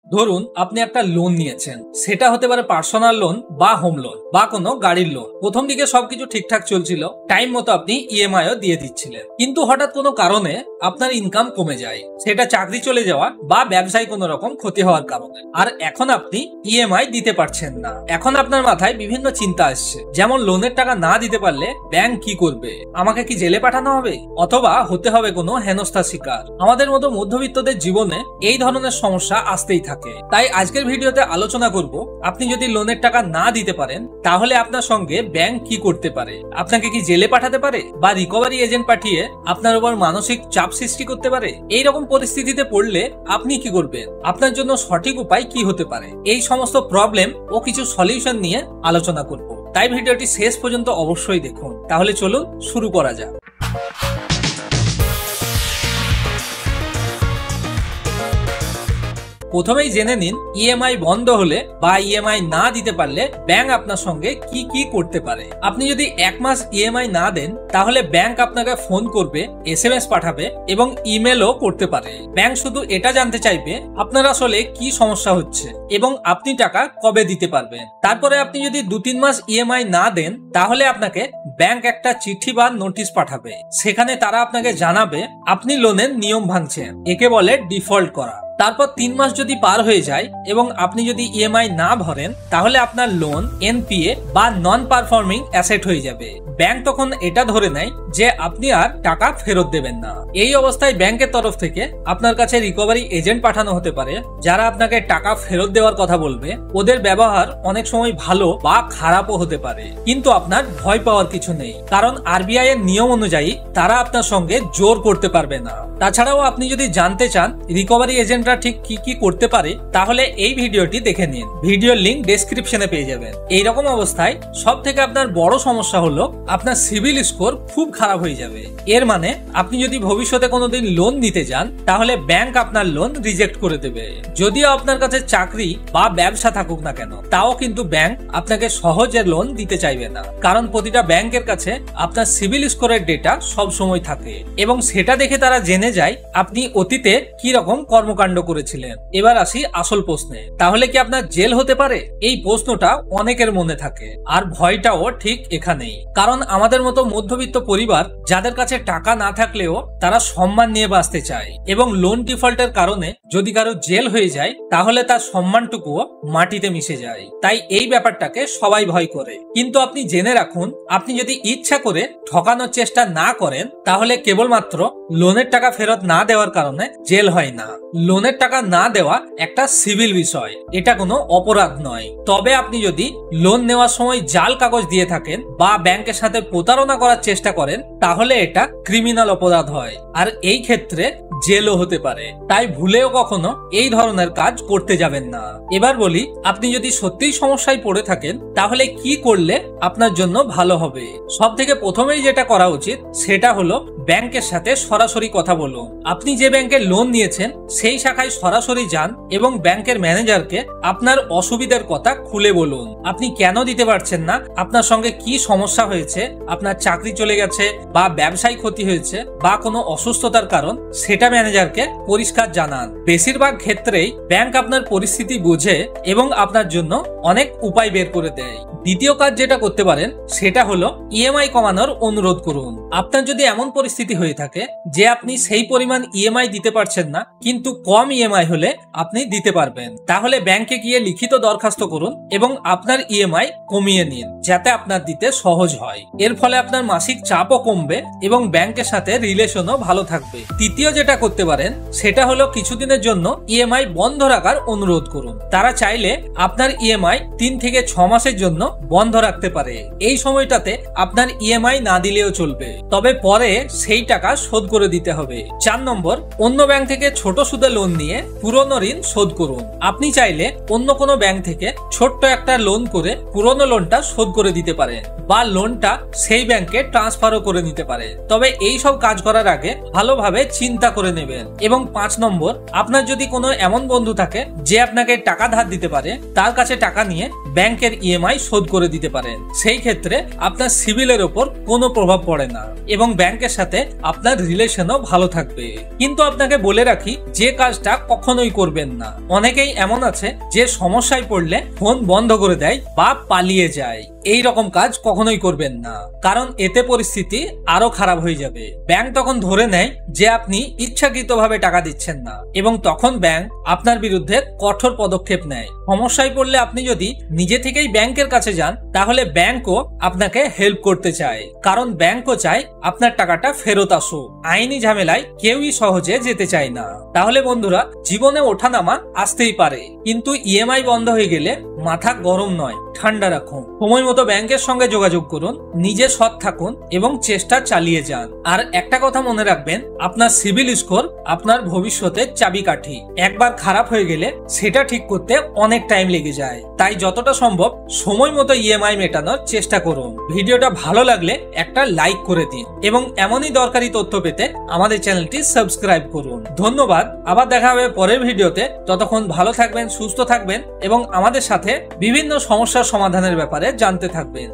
ধরুন আপনি একটা লোন নিয়েছেন, সেটা হতে পারে পার্সোনাল লোন বা হোম লোন বা কোনো গাড়ির লোন। প্রথম দিকে সবকিছু ঠিকঠাক চলছিল, টাইম মতো আপনি ইএমআইও দিয়ে দিচ্ছিলেন, কিন্তু হঠাৎ কোনো কারণে আপনার ইনকাম কমে যায়, সেটা চাকরি চলে যাওয়া বা ব্যবসায় কোনো রকম ক্ষতি হওয়ার কারণে। আর এখন আপনি ইএমআই দিতে পারছেন না। এখন আপনার মাথায় বিভিন্ন চিন্তা আসছে, যেমন লোনের টাকা না দিতে পারলে ব্যাংক কি করবে, আমাকে কি জেলে পাঠানো হবে, অথবা হতে হবে কোনো হেনস্থার শিকার। আমাদের মতো মধ্যবিত্তদের জীবনে এই ধরনের সমস্যা আসতেই থাকে। তাই আজকের ভিডিওতে আলোচনা করব, আপনি যদি লোনের টাকা না দিতে পারেন তাহলে আপনার সঙ্গে ব্যাংক কি করতে পারে, আপনাকে কি জেলে পাঠাতে পারে বা রিকভারি এজেন্ট পাঠিয়ে আপনার উপর মানসিক চাপ সৃষ্টি করতে পারে। এই রকম পরিস্থিতিতে পড়লে আপনি কি করবেন, আপনার জন্য সঠিক উপায় কি হতে পারে, এই সমস্ত প্রবলেম ও কিছু সলিউশন নিয়ে আলোচনা করব। তাই ভিডিওটি শেষ পর্যন্ত অবশ্যই দেখুন। তাহলে চলুন শুরু করা যাক। প্রথমেই জেনে নিন ইএমআই বন্ধ হলে বা ইএমআই না দিতে পারলে ব্যাংক আপনার সঙ্গে কি কি করতে পারে। আপনি যদি এক মাস ইএমআই না দেন তাহলে ব্যাংক আপনাকে ফোন করবে, এসএমএস পাঠাবে এবং ইমেলও করতে পারে। ব্যাংক শুধু এটা জানতে চাইবে আপনার আসলে কি সমস্যা হচ্ছে এবং আপনি টাকা কবে দিতে পারবেন। তারপরে আপনি যদি 2-3 মাস ইএমআই না দেন তাহলে আপনাকে ব্যাংক একটা চিঠি বা নোটিশ পাঠাবে, সেখানে তারা আপনাকে জানাবে আপনি লোনের নিয়ম ভাঙছেন, একে বলে ডিফল্ট করা। তারপর 3 মাস যদি পার হয়ে যায় এবং আপনি যদি ইএমআই না ভরেন তাহলে আপনার লোন এনপিএ বা নন পারফর্মিং অ্যাসেট হয়ে যাবে। ব্যাংক তখন এটা ধরে নেয় যে আপনি আর টাকা ফেরত দেবেন না। এই অবস্থায় ব্যাংকের তরফ থেকে আপনার কাছে রিকভারি এজেন্ট পাঠানো হতে পারে, যারা আপনাকে টাকা ফেরত দেওয়ার কথা বলবে। ওদের ব্যবহার অনেক সময় ভালো বা খারাপও হতে পারে, কিন্তু আপনার ভয় পাওয়ার কিছু নেই, কারণ আরবিআই এর নিয়ম অনুযায়ী তারা আপনার সঙ্গে জোর করতে পারবে না। তাছাড়াও আপনি যদি জানতে চান রিকভারি এজেন্ট ঠিক কি কি করতে পারে তাহলে এই ভিডিওটি দেখে নিন, ভিডিওর লিংক ডেসক্রিপশনে পেয়ে যাবেন। এইরকম অবস্থায় সব থেকে আপনার বড় সমস্যা হলো আপনার সিভিল স্কোর খুব খারাপ হয়ে যাবে। এর মানে আপনি যদি ভবিষ্যতে কোনোদিন লোন নিতে যান তাহলে ব্যাংক আপনার লোন রিজেক্ট করে দেবে। যদিও আপনার কাছে চাকরি বা ব্যবসা থাকুক না কেন, তাও কিন্তু ব্যাংক আপনাকে সহজে লোন দিতে চাইবে না, কারণ প্রতিটা ব্যাংকের কাছে আপনার সিভিল স্কোরের ডেটা সব সময় থাকে এবং সেটা দেখে তারা জেনে যায় আপনি অতীতে কি রকম কর্মকাণ্ড করেছিলেন। এবার আসি আসল প্রশ্নে, তাহলে কি আপনার জেল হতে পারে? এই প্রশ্নটা অনেকের মনে থাকে, আর ভয়টাও ঠিক এখানেই। কারণ আমাদের মতো মধ্যবিত্ত পরিবার যাদের কাছে টাকা না থাকলেও তারা সম্মান নিয়ে বাঁচতে চায়, এবং লোন ডিফল্টের কারণে যদি কারো জেল হয়ে যায় তাহলে তার সম্মানটুকুও মাটিতে মিশে যায়। তাই এই ব্যাপারটাকে সবাই ভয় করে। কিন্তু আপনি জেনে রাখুন, আপনি যদি ইচ্ছা করে ঠকানোর চেষ্টা না করেন তাহলে কেবলমাত্র লোনের টাকা ফেরত না দেওয়ার কারণে জেল হয় না। লোনের টাকা না দেওয়া একটা সিভিল বিষয়, এটা কোনো অপরাধ নয়। তবে আপনি যদি লোন নেওয়ার সময় জাল কাগজ দিয়ে থাকেন বা ব্যাংকের সাথে প্রতারণা করার চেষ্টা করেন তাহলে এটা ক্রিমিনাল অপরাধ হয়, আর এই ক্ষেত্রে জেলও হতে পারে। তাই ভুলেও কখনো এই ধরনের কাজ করতে যাবেন না। এবার বলি, আপনি যদি সত্যিই সমস্যায় পড়ে থাকেন তাহলে কি করলে আপনার জন্য ভালো হবে। সব থেকে প্রথমেই যেটা করা উচিত সেটা হলো ব্যাংকের সাথে সরাসরি কথা বলুন। আপনি যে ব্যাংকে লোন নিয়েছেন সেই শাখায় সরাসরি যান এবং ব্যাংকের ম্যানেজারকে আপনার অসুবিধার কথা খুলে বলুন। আপনি কেন দিতে পারছেন না, আপনার সঙ্গে কি সমস্যা হয়েছে, আপনার চাকরি চলে গেছে বা ব্যবসায় ক্ষতি হয়েছে বা কোনো অসুস্থতার কারণ, সেটা ম্যানেজারকে পরিষ্কার জানান। বেশিরভাগ ক্ষেত্রেই ব্যাংক আপনার পরিস্থিতি বুঝে এবং আপনার জন্য অনেক উপায় বের করে দেয়। দ্বিতীয় কাজ যেটা করতে পারেন সেটা হলো ইএমআই কমানোর অনুরোধ করুন। আপনার যদি এমন পরিস্থিতি হয়ে থাকে যে আপনি সেই পরিমাণ ইএমআই দিতে পারছেন না, কিন্তু কম ইএমআই হলে আপনি দিতে পারবেন, তাহলে ব্যাংকে গিয়ে লিখিত দরখাস্ত করুন এবং আপনার ইএমআই কমিয়ে নিন, যাতে আপনার দিতে সহজ হয়। এর ফলে আপনার মাসিক চাপও কমবে এবং ব্যাংকের সাথে রিলেশনও ভালো থাকবে। তৃতীয় যেটা করতে পারেন সেটা হলো কিছুদিনের জন্য ইএমআই বন্ধ রাখার অনুরোধ করুন। তারা চাইলে আপনার ইএমআই 3 থেকে 6 মাসের জন্য বন্ধ রাখতে পারে। এই সময়টাতে আপনার ইএমআই না দিলেও চলবে, তবে পরে সেই টাকা শোধ করে দিতে হবে। 4 নম্বর, অন্য ব্যাংক থেকে ছোট সুদে লোন নিয়ে পুরনো ঋণ শোধ করুন। আপনি চাইলে অন্য কোনো ব্যাংক থেকে ছোট্ট একটা লোন করে পুরনো লোনটা শোধ করে দিতে পারেন বা লোনটা সেই ব্যাংকে ট্রান্সফারও করে নিতে পারে। তবে এই সব কাজ করার আগে ভালোভাবে চিন্তা করে নেবেন। এবং 5 নম্বর, আপনার যদি কোনো এমন বন্ধু থাকে যে আপনাকে টাকা ধার দিতে পারে, তার কাছে টাকা নিয়ে ব্যাংকের ইএমআই শোধ করে দিতে পারেন। সেই ক্ষেত্রে আপনার সিভিলের ওপর কোনো প্রভাব পড়ে না এবং ব্যাংকের সাথে আপনার রিলেশনও ভালো থাকবে। কিন্তু আপনাকে বলে রাখি, যে কাজটা কখনোই করবেন না। অনেকেই এমন আছে যে সমস্যায় পড়লে ফোন বন্ধ করে দেয় বা পালিয়ে যায়। এই রকম কাজ কখনোই করবেন না, কারণ এতে পরিস্থিতি আরো খারাপ হয়ে যাবে। ব্যাংক তখন ধরে নেয় যে আপনি ইচ্ছাকৃতভাবে টাকা দিচ্ছেন না এবং তখন ব্যাংক আপনার বিরুদ্ধে কঠোর পদক্ষেপ নেয়। সমস্যায় পড়লে আপনি যদি নিজে থেকেই ব্যাংকের কাছে যান, তাহলে ব্যাংকও আপনাকে হেল্প করতে চায়, কারণ ব্যাংকও চায় আপনার টাকাটা ফেরত আসুক। আইনি ঝামেলায় কেউই সহজে যেতে চায় না। তাহলে বন্ধুরা, জীবনে ওঠানামা আসতেই পারে, কিন্তু ইএমআই বন্ধ হয়ে গেলে মাথা গরম নয়, ঠান্ডা রাখুন। সময় মতো ব্যাংকের সঙ্গে যোগাযোগ করুন, নিজে সৎ থাকুন এবং চেষ্টা চালিয়ে যান। আর একটা কথা মনে রাখবেন, আপনার সিভিল স্কোর আপনার ভবিষ্যতের চাবিকাঠি। একবার খারাপ হয়ে গেলে সেটা ঠিক করতে অনেক টাইম লেগে যায়। তাই যতটা সম্ভব সময় মতো ইএমআই মেটানোর চেষ্টা করুন। ভিডিওটা ভালো লাগলে একটা লাইক করে দিন এবং এমনই দরকারি তথ্য পেতে আমাদের চ্যানেলটি সাবস্ক্রাইব করুন। ধন্যবাদ। আবার দেখা হবে পরের ভিডিওতে। ততক্ষণ ভালো থাকবেন, সুস্থ থাকবেন এবং আমাদের সাথে বিভিন্ন সমস্যার সমাধানের ব্যাপারে জানতে থাকবেন।